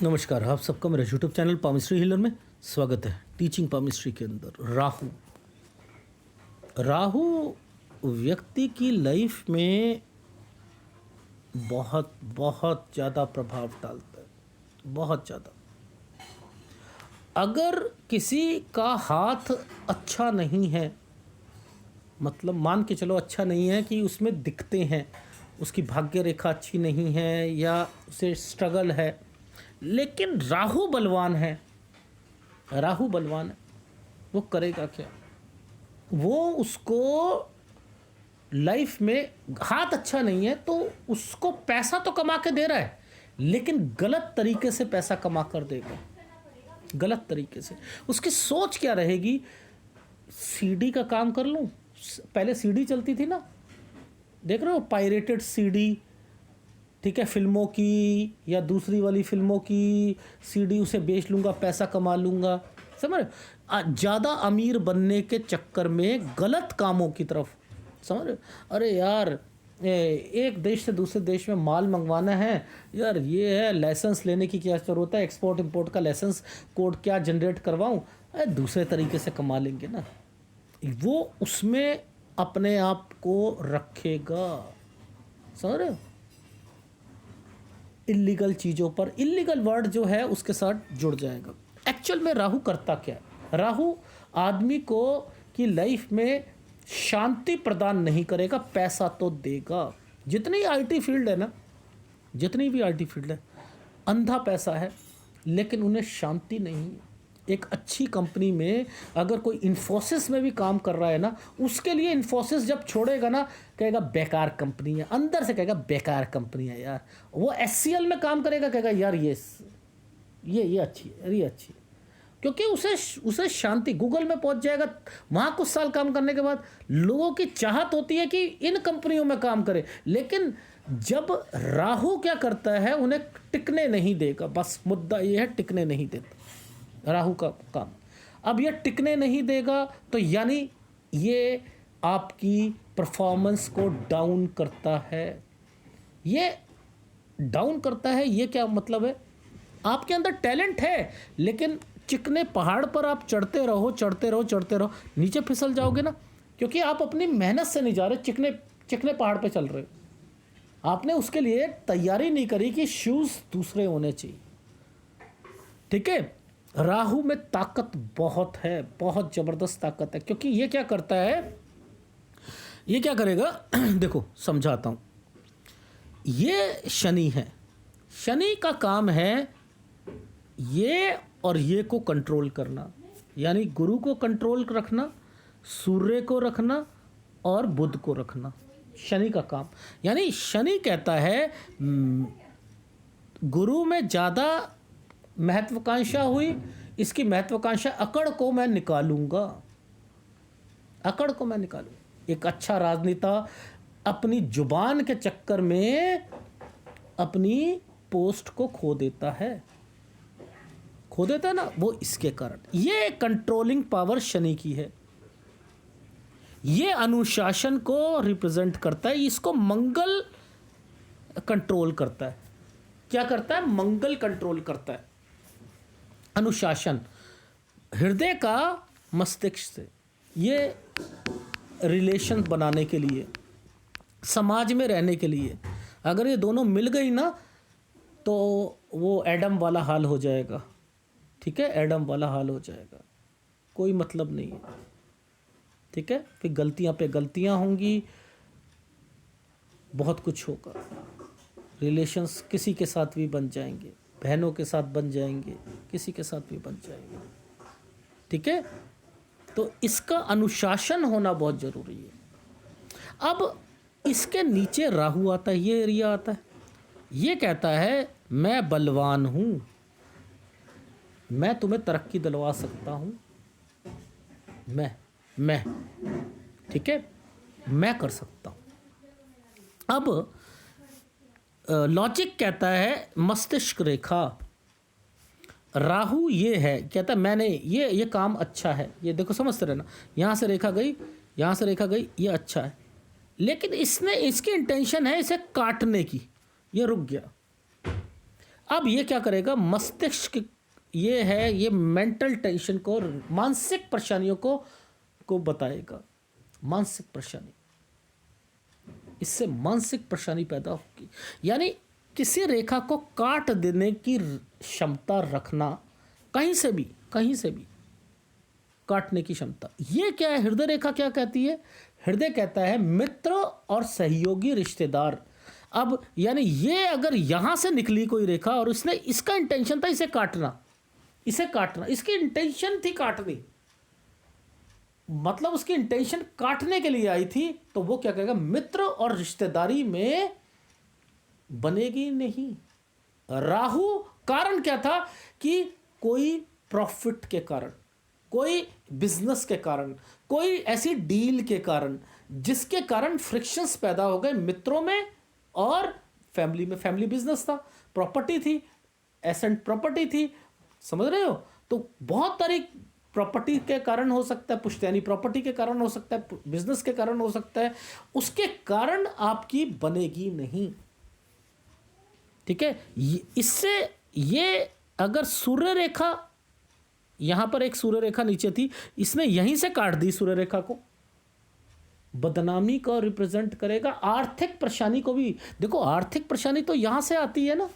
नमस्कार, आप सबका मेरे यूट्यूब चैनल पामिस्ट्री हीलर में स्वागत है। टीचिंग पामिस्ट्री के अंदर राहु व्यक्ति की लाइफ में बहुत बहुत ज़्यादा प्रभाव डालता है, बहुत ज़्यादा। अगर किसी का हाथ अच्छा नहीं है, मतलब मान के चलो अच्छा नहीं है कि उसमें दिखते हैं, उसकी भाग्य रेखा अच्छी नहीं है या उसे स्ट्रगल है, लेकिन राहु बलवान है, वो करेगा क्या? वो उसको लाइफ में हाथ अच्छा नहीं है तो उसको पैसा तो कमा के दे रहा है, लेकिन गलत तरीके से पैसा कमा कर देगा, गलत तरीके से। उसकी सोच क्या रहेगी? सीडी का काम कर लूं। पहले सीडी चलती थी ना, देख रहे हो, पायरेटेड सीडी, ठीक है, फिल्मों की या दूसरी वाली फिल्मों की सीडी, उसे बेच लूँगा, पैसा कमा लूँगा। समझ? ज़्यादा अमीर बनने के चक्कर में गलत कामों की तरफ, समझ? अरे यार, एक देश से दूसरे देश में माल मंगवाना है यार, ये है, लाइसेंस लेने की क्या ज़रूरत है, एक्सपोर्ट इंपोर्ट का लाइसेंस कोड क्या जनरेट करवाऊँ? अरे दूसरे तरीके से कमा लेंगे ना। वो उसमें अपने आप को रखेगा, समझ रहे हो? इल्लीगल चीज़ों पर, इल्लीगल वर्ड जो है उसके साथ जुड़ जाएगा। एक्चुअल में राहु करता क्या है? राहु आदमी को की लाइफ में शांति प्रदान नहीं करेगा, पैसा तो देगा। जितनी आईटी फील्ड है ना, जितनी भी आईटी फील्ड है, अंधा पैसा है, लेकिन उन्हें शांति नहीं है। एक अच्छी कंपनी में अगर कोई इन्फोसिस में भी काम कर रहा है ना, उसके लिए इन्फोसिस जब छोड़ेगा ना, कहेगा बेकार कंपनी है, अंदर से कहेगा बेकार कंपनी है यार। वो एचसीएल में काम करेगा, कहेगा यार ये अच्छी है, ये अच्छी है, क्योंकि उसे शांति। गूगल में पहुंच जाएगा, वहाँ कुछ साल काम करने के बाद लोगों की चाहत होती है कि इन कंपनियों में काम करे, लेकिन जब राहु क्या करता है, उन्हें टिकने नहीं देगा। बस मुद्दा ये है, टिकने नहीं देता राहु का काम। अब ये टिकने नहीं देगा तो यानी ये आपकी परफॉर्मेंस को डाउन करता है। ये डाउन करता है, ये क्या मतलब है? आपके अंदर टैलेंट है, लेकिन चिकने पहाड़ पर आप चढ़ते रहो, नीचे फिसल जाओगे ना, क्योंकि आप अपनी मेहनत से नहीं जा रहे, चिकने पहाड़ पे चल रहे हो। आपने उसके लिए तैयारी नहीं करी कि शूज़ दूसरे होने चाहिए, ठीक है? राहु में ताकत बहुत है, बहुत ज़बरदस्त ताकत है, क्योंकि ये क्या करता है, ये क्या करेगा देखो समझाता हूँ। ये शनि है, शनि का काम है ये और ये को कंट्रोल करना, यानी गुरु को कंट्रोल रखना, सूर्य को रखना और बुध को रखना, शनि का काम। यानी शनि कहता है गुरु में ज़्यादा महत्वाकांक्षा हुई, इसकी महत्वाकांक्षा अकड़ को मैं निकालूंगा, एक अच्छा राजनेता अपनी जुबान के चक्कर में अपनी पोस्ट को खो देता है ना, वो इसके कारण। ये कंट्रोलिंग पावर शनि की है, ये अनुशासन को रिप्रेजेंट करता है, इसको मंगल कंट्रोल करता है। क्या करता है? मंगल कंट्रोल करता है। अनुशासन हृदय का मस्तिष्क से, ये रिलेशन बनाने के लिए, समाज में रहने के लिए, अगर ये दोनों मिल गई ना तो वो एडम वाला हाल हो जाएगा, ठीक है? एडम वाला हाल हो जाएगा, कोई मतलब नहीं है, ठीक है? फिर गलतियां पे गलतियां होंगी, बहुत कुछ होगा, रिलेशंस किसी के साथ भी बन जाएंगे, बहनों के साथ बन जाएंगे, किसी के साथ भी बन जाएंगे, ठीक है? तो इसका अनुशासन होना बहुत ज़रूरी है। अब इसके नीचे राहु आता है, ये एरिया आता है, ये कहता है मैं बलवान हूँ, मैं तुम्हें तरक्की दिलवा सकता हूँ, मैं ठीक है, मैं कर सकता हूँ। अब लॉजिक कहता है मस्तिष्क रेखा, राहु ये है, कहता है मैंने ये काम अच्छा है, ये देखो समझते रहना, यहाँ से रेखा गई, यहाँ से रेखा गई, ये अच्छा है, लेकिन इसकी इंटेंशन है इसे काटने की, ये रुक गया। अब ये क्या करेगा, मस्तिष्क, ये है, ये मेंटल टेंशन को, मानसिक परेशानियों को बताएगा। मानसिक परेशानी, इससे मानसिक परेशानी पैदा होगी। यानी किसी रेखा को काट देने की क्षमता रखना, कहीं से भी काटने की क्षमता। ये क्या है, हृदय रेखा क्या कहती है? हृदय कहता है मित्र और सहयोगी रिश्तेदार। अब यानी ये अगर यहां से निकली कोई रेखा और उसने, इसका इंटेंशन था इसे काटना, इसकी इंटेंशन थी काटनी, मतलब उसकी इंटेंशन काटने के लिए आई थी, तो वो क्या कहेगा, मित्र और रिश्तेदारी में बनेगी नहीं। राहु कारण क्या था कि कोई प्रॉफिट के कारण, कोई बिजनेस के कारण, कोई ऐसी डील के कारण जिसके कारण फ्रिक्शंस पैदा हो गए मित्रों में और फैमिली में। फैमिली बिजनेस था, प्रॉपर्टी थी, एसेंट प्रॉपर्टी थी, समझ रहे हो? तो बहुत सारी प्रॉपर्टी के कारण हो सकता है, पुश्तैनी प्रॉपर्टी के कारण हो सकता है, बिजनेस के कारण हो सकता है, उसके कारण आपकी बनेगी नहीं। ठीक है, इससे ये अगर सूर्य रेखा, यहां पर एक सूर्य रेखा नीचे थी, इसने यहीं से काट दी सूर्य रेखा को, बदनामी को रिप्रेजेंट करेगा। आर्थिक परेशानी को भी देखो, आर्थिक परेशानी तो यहां से आती है ना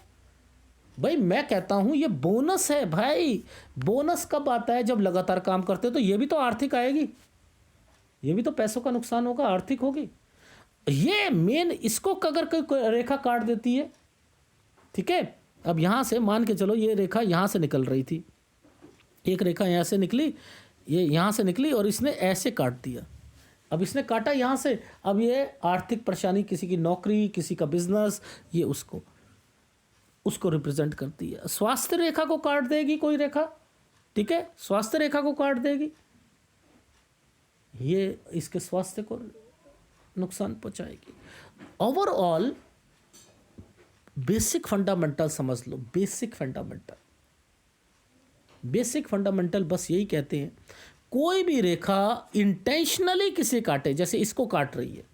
भाई। मैं कहता हूं ये बोनस है भाई। बोनस कब आता है? जब लगातार काम करते हो, तो ये भी तो आर्थिक आएगी, ये भी तो पैसों का नुकसान होगा, आर्थिक होगी। ये मेन, इसको अगर कोई रेखा काट देती है, ठीक है, अब यहां से मान के चलो ये रेखा यहां से निकल रही थी, एक रेखा यहां से निकली, ये यहां से निकली और इसने ऐसे काट दिया। अब इसने काटा यहां से, अब ये आर्थिक परेशानी, किसी की नौकरी, किसी का बिजनेस, ये उसको रिप्रेजेंट करती है। स्वास्थ्य रेखा को काट देगी कोई रेखा, ठीक है, स्वास्थ्य रेखा को काट देगी, ये इसके स्वास्थ्य को नुकसान पहुंचाएगी। ओवरऑल बेसिक फंडामेंटल समझ लो, बेसिक फंडामेंटल बस यही कहते हैं, कोई भी रेखा इंटेंशनली किसे काटे, जैसे इसको काट रही है,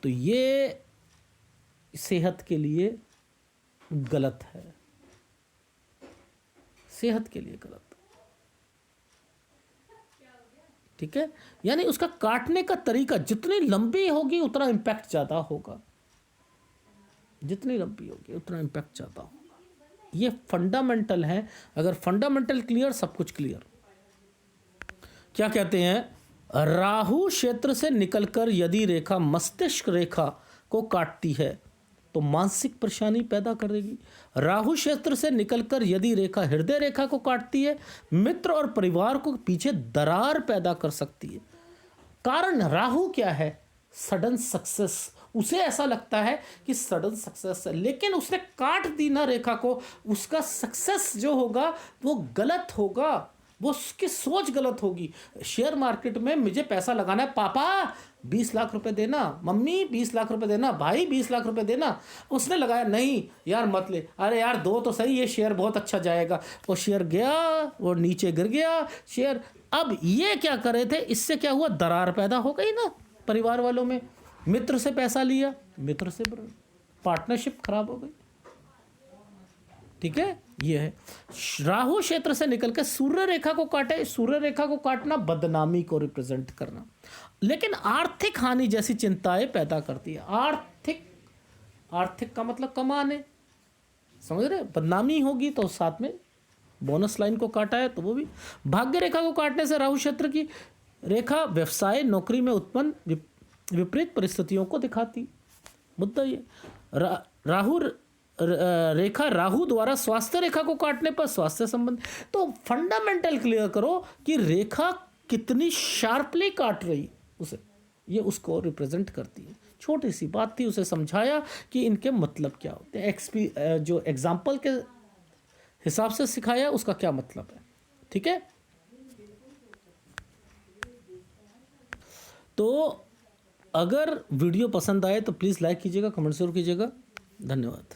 तो ये सेहत के लिए गलत है, सेहत के लिए गलत। ठीक है, यानी उसका काटने का तरीका जितनी लंबी होगी उतना इंपैक्ट ज्यादा होगा, जितनी लंबी होगी उतना इंपैक्ट ज्यादा होगा। ये फंडामेंटल है, अगर फंडामेंटल क्लियर, सब कुछ क्लियर। क्या कहते हैं, राहु क्षेत्र से निकलकर यदि रेखा मस्तिष्क रेखा को काटती है तो मानसिक परेशानी पैदा करेगी। राहु क्षेत्र से निकलकर यदि रेखा हृदय रेखा को काटती है, मित्र और परिवार को पीछे दरार पैदा कर सकती है। कारण राहु क्या है, सडन सक्सेस। उसे ऐसा लगता है कि सडन सक्सेस है, लेकिन उसने काट दी ना रेखा को, उसका सक्सेस जो होगा वो गलत होगा, वो उसकी सोच गलत होगी। शेयर मार्केट में मुझे पैसा लगाना है, पापा 20 लाख रुपए देना, मम्मी 20 लाख रुपए देना, भाई 20 लाख रुपए देना। उसने लगाया, नहीं यार मत ले, अरे यार दो तो सही, ये शेयर बहुत अच्छा जाएगा। वो शेयर गया, वो नीचे गिर गया शेयर। अब ये क्या कर रहे थे, इससे क्या हुआ, दरार पैदा हो गई ना परिवार वालों में। मित्र से पैसा लिया, मित्र से पार्टनरशिप खराब हो गई। ठीक है, ये है राहु क्षेत्र से निकलकर सूर्य रेखा को काटे। सूर्य रेखा को काटना बदनामी को रिप्रेजेंट करना, लेकिन आर्थिक हानि जैसी चिंताएं पैदा करती है। आर्थिक का मतलब कमाने, समझ रहे, बदनामी होगी तो साथ में बोनस लाइन को काटा है तो वो भी। भाग्य रेखा को काटने से राहु क्षेत्र की रेखा व्यवसाय नौकरी में उत्पन्न विपरीत परिस्थितियों को दिखाती। मुद्दा ये राहु रेखा राहु द्वारा स्वास्थ्य रेखा को काटने पर स्वास्थ्य संबंध। तो फंडामेंटल क्लियर करो कि रेखा कितनी शार्पली काट रही उसे, ये उसको रिप्रेजेंट करती है। छोटी सी बात थी, उसे समझाया कि इनके मतलब क्या होते हैं, जो एग्जाम्पल के हिसाब से सिखाया उसका क्या मतलब है। ठीक है, तो अगर वीडियो पसंद आए तो प्लीज़ लाइक कीजिएगा, कमेंट जरूर कीजिएगा। धन्यवाद।